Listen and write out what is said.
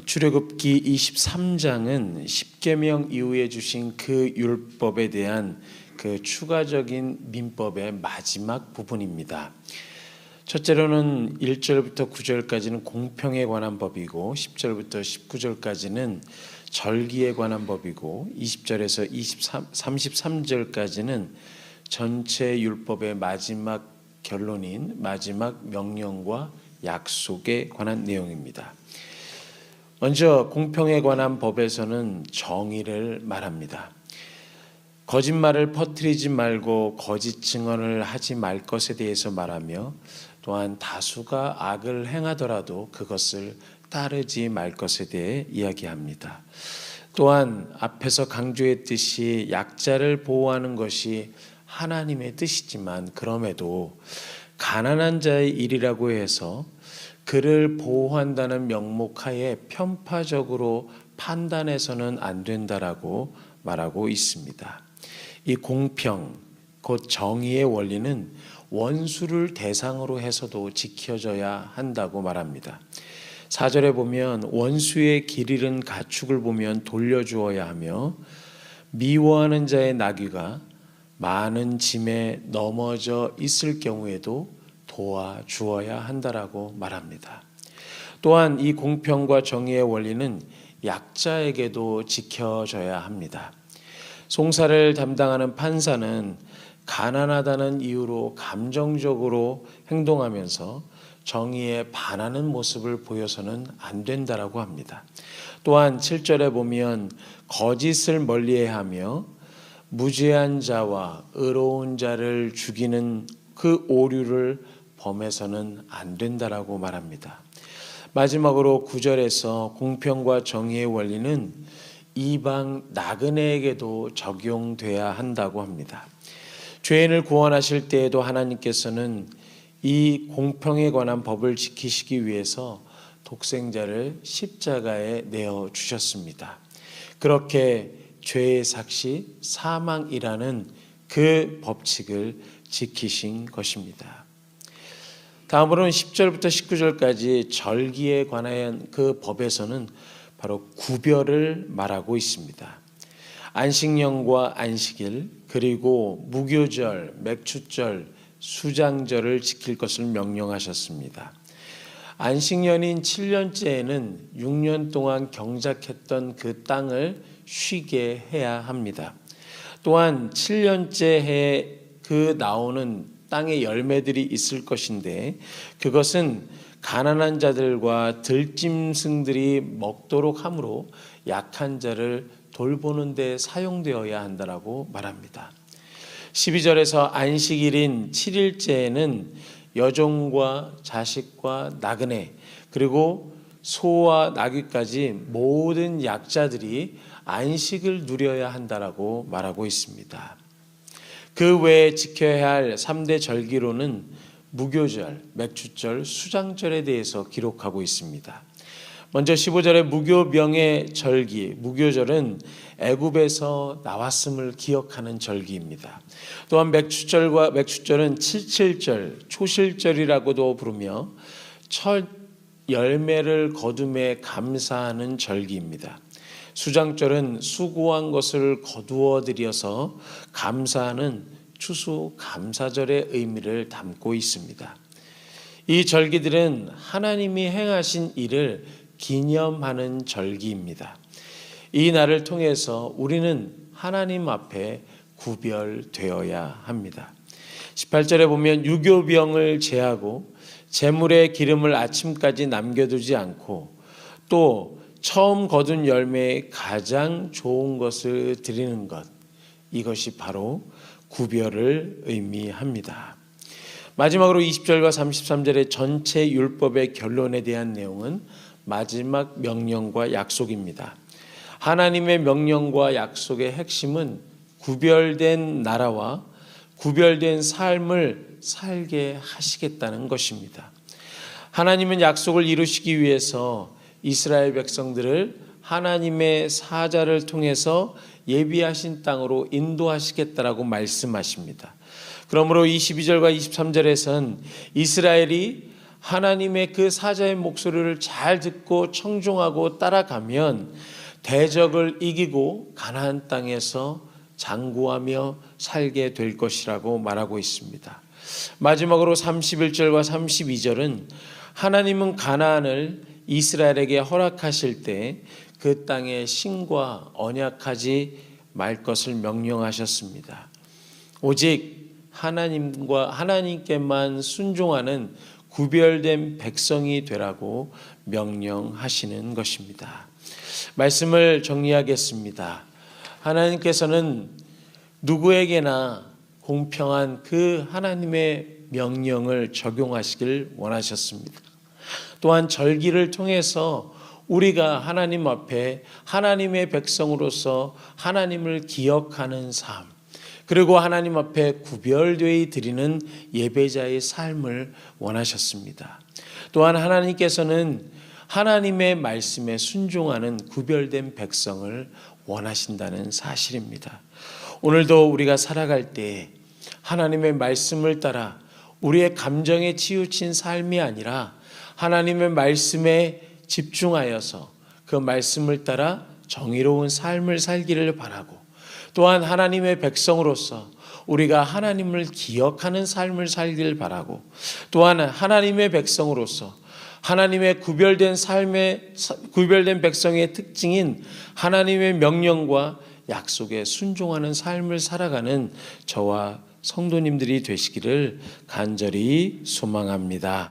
출애굽기 23장은 십계명 이후에 주신 그 율법에 대한 그 추가적인 민법의 마지막 부분입니다. 첫째로는 1절부터 9절까지는 공평에 관한 법이고 10절부터 19절까지는 절기에 관한 법이고 20절에서 33절까지는 전체 율법의 마지막 결론인 마지막 명령과 약속에 관한 내용입니다. 먼저 공평에 관한 법에서는 정의를 말합니다. 거짓말을 퍼뜨리지 말고 거짓 증언을 하지 말 것에 대해서 말하며 또한 다수가 악을 행하더라도 그것을 따르지 말 것에 대해 이야기합니다. 또한 앞에서 강조했듯이 약자를 보호하는 것이 하나님의 뜻이지만 그럼에도 가난한 자의 일이라고 해서 그를 보호한다는 명목하에 편파적으로 판단해서는 안 된다라고 말하고 있습니다. 이 공평, 곧 정의의 원리는 원수를 대상으로 해서도 지켜져야 한다고 말합니다. 4절에 보면 원수의 길 잃은 가축을 보면 돌려주어야 하며 미워하는 자의 나귀가 많은 짐에 넘어져 있을 경우에도 도와주어야 한다라고 말합니다. 또한 이 공평과 정의의 원리는 약자에게도 지켜져야 합니다. 송사를 담당하는 판사는 가난하다는 이유로 감정적으로 행동하면서 정의에 반하는 모습을 보여서는 안 된다라고 합니다. 또한 7절에 보면 거짓을 멀리해야 하며 무죄한 자와 의로운 자를 죽이는 그 오류를 범해서는 안 된다라고 말합니다. 마지막으로 9절에서 공평과 정의의 원리는 이방 나그네에게도 적용돼야 한다고 합니다. 죄인을 구원하실 때에도 하나님께서는 이 공평에 관한 법을 지키시기 위해서 독생자를 십자가에 내어 주셨습니다. 그렇게 죄의 삭시 사망이라는 그 법칙을 지키신 것입니다. 다음으로는 10절부터 19절까지 절기에 관한 그 법에서는 바로 구별을 말하고 있습니다. 안식년과 안식일 그리고 무교절, 맥추절, 수장절을 지킬 것을 명령하셨습니다. 안식년인 7년째에는 6년 동안 경작했던 그 땅을 쉬게 해야 합니다. 또한 7년째 해에 그 나오는 땅의 열매들이 있을 것인데 그것은 가난한 자들과 들짐승들이 먹도록 함으로 약한 자를 돌보는 데 사용되어야 한다라고 말합니다. 12절에서 안식일인 7일째에는 여종과 자식과 나그네 그리고 소와 나귀까지 모든 약자들이 안식을 누려야 한다라고 말하고 있습니다. 그 외에 지켜야 할 3대 절기로는 무교절, 맥추절, 수장절에 대해서 기록하고 있습니다. 먼저 15절의 무교병의 절기, 무교절은 애굽에서 나왔음을 기억하는 절기입니다. 또한 맥추절은 칠칠절, 초실절이라고도 부르며 첫 열매를 거둠에 감사하는 절기입니다. 수장절은 수고한 것을 거두어 들여서 감사하는 추수 감사절의 의미를 담고 있습니다. 이 절기들은 하나님이 행하신 일을 기념하는 절기입니다. 이 날을 통해서 우리는 하나님 앞에 구별되어야 합니다. 18절에 보면 유교병을 제하고 제물의 기름을 아침까지 남겨두지 않고 또 처음 거둔 열매의 가장 좋은 것을 드리는 것, 이것이 바로 구별을 의미합니다. 마지막으로 20절과 33절의 전체 율법의 결론에 대한 내용은 마지막 명령과 약속입니다. 하나님의 명령과 약속의 핵심은 구별된 나라와 구별된 삶을 살게 하시겠다는 것입니다. 하나님은 약속을 이루시기 위해서 이스라엘 백성들을 하나님의 사자를 통해서 예비하신 땅으로 인도하시겠다라고 말씀하십니다. 그러므로 22절과 23절에선 이스라엘이 하나님의 그 사자의 목소리를 잘 듣고 청종하고 따라가면 대적을 이기고 가나안 땅에서 장구하며 살게 될 것이라고 말하고 있습니다. 마지막으로 31절과 32절은 하나님은 가나안을 이스라엘에게 허락하실 때 그 땅에 신과 언약하지 말 것을 명령하셨습니다. 오직 하나님께만 순종하는 구별된 백성이 되라고 명령하시는 것입니다. 말씀을 정리하겠습니다. 하나님께서는 누구에게나 공평한 그 하나님의 명령을 적용하시길 원하셨습니다. 또한 절기를 통해서 우리가 하나님 앞에 하나님의 백성으로서 하나님을 기억하는 삶, 그리고 하나님 앞에 구별되어 드리는 예배자의 삶을 원하셨습니다. 또한 하나님께서는 하나님의 말씀에 순종하는 구별된 백성을 원하신다는 사실입니다. 오늘도 우리가 살아갈 때 하나님의 말씀을 따라 우리의 감정에 치우친 삶이 아니라 하나님의 말씀에 집중하여서 그 말씀을 따라 정의로운 삶을 살기를 바라고, 또한 하나님의 백성으로서 우리가 하나님을 기억하는 삶을 살기를 바라고, 또한 하나님의 백성으로서 하나님의 구별된 백성의 특징인 하나님의 명령과 약속에 순종하는 삶을 살아가는 저와 성도님들이 되시기를 간절히 소망합니다.